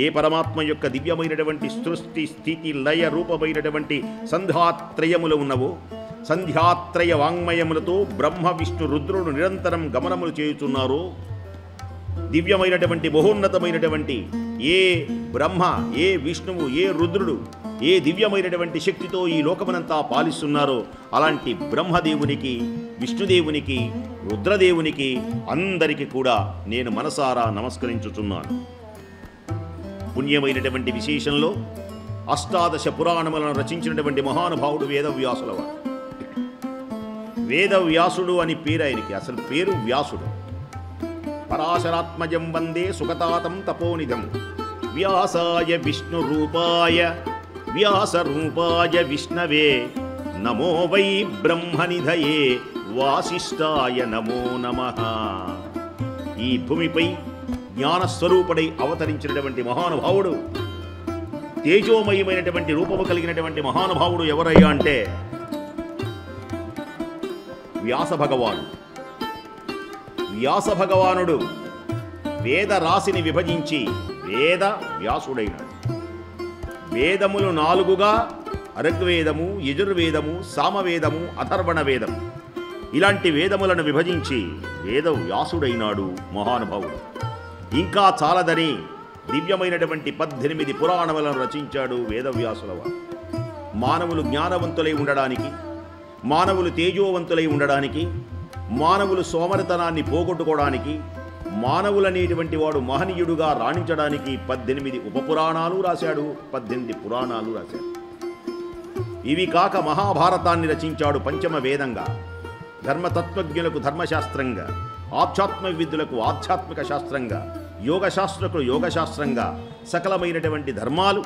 ఏ పరమాత్మ యొక్క దివ్యమైనటువంటి సృష్టి స్థితి లయ రూపమైనటువంటి సంధ్యాత్రయములు ఉన్నవో, సంధ్యాత్రయ వాంగ్మయములతో బ్రహ్మ విష్ణు రుద్రుడు నిరంతరం గమనములు చేయుచున్నారో, దివ్యమైనటువంటి మహోన్నతమైనటువంటి ఏ బ్రహ్మ, ఏ విష్ణువు, ఏ రుద్రుడు, ఏ దివ్యమైనటువంటి శక్తితో ఈ లోకమనంతా పాలిస్తున్నారో అలాంటి బ్రహ్మదేవునికి, విష్ణుదేవునికి, రుద్రదేవునికి అందరికీ కూడా నేను మనసారా నమస్కరించుచున్నాను. పుణ్యమైనటువంటి విశేషంలో అష్టాదశ పురాణములను రచించినటువంటి మహానుభావుడు వేదవ్యాసుల వారు. వేదవ్యాసుడు అని పేరు ఆయనకి, అసలు పేరు వ్యాసుడు. పరాశరాత్మజం వందే సుగతాతం తపోనిధం వ్యాసాయ విష్ణు రూపాయ వ్యాస రూపాయ విష్ణవే నమో వై బ్రహ్మనిధయే వాసిష్ఠాయ నమో నమః. ఈ భూమిపై జ్ఞానస్వరూపుడై అవతరించినటువంటి మహానుభావుడు, తేజోమయమైనటువంటి రూపము కలిగినటువంటి మహానుభావుడు ఎవరయ్యా అంటే వ్యాస భగవానుడు. వ్యాస భగవానుడు వేద రాశిని విభజించి వేద వ్యాసుడైనాడు. వేదములు 4గా ఋగ్వేదము, యజుర్వేదము, సామవేదము, అథర్వణ వేదం, ఇలాంటి వేదములను విభజించి వేద వ్యాసుడైనాడు మహానుభావుడు. ఇంకా చాలదని దివ్యమైనటువంటి 18 పురాణములను రచించాడు వేదవ్యాసుల వారు. మానవులు జ్ఞానవంతులై ఉండడానికి, మానవులు తేజోవంతులై ఉండడానికి, మానవులు సోమరితనాన్ని పోగొట్టుకోవడానికి, మానవులనేటువంటి వాడు మహనీయుడుగా రాణించడానికి 18 ఉపపురాణాలు రాశాడు, 18 పురాణాలు రాశాడు. ఇవి కాక మహాభారతాన్ని రచించాడు పంచమ వేదంగా, ధర్మతత్వజ్ఞులకు ధర్మశాస్త్రంగా, ఆధ్యాత్మికవిద్యులకు ఆధ్యాత్మిక శాస్త్రంగా, యోగశాస్త్రకు యోగశాస్త్రంగా సకలమైనటువంటి ధర్మాలు,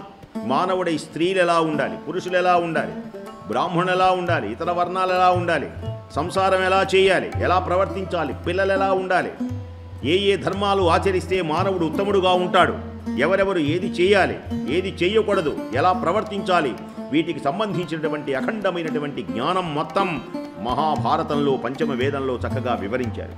మానవుడై స్త్రీలు ఎలా ఉండాలి, పురుషులు ఎలా ఉండాలి, బ్రాహ్మణులు ఎలా ఉండాలి, ఇతర వర్ణాలు ఎలా ఉండాలి, సంసారం ఎలా చేయాలి, ఎలా ప్రవర్తించాలి, పిల్లలు ఎలా ఉండాలి, ఏ ఏ ధర్మాలు ఆచరిస్తే మానవుడు ఉత్తముడుగా ఉంటాడు, ఎవరెవరు ఏది చేయాలి, ఏది చేయకూడదు, ఎలా ప్రవర్తించాలి, వీటికి సంబంధించినటువంటి అఖండమైనటువంటి జ్ఞానం మొత్తం మహాభారతంలో పంచమ వేదంలో చక్కగా వివరించారు.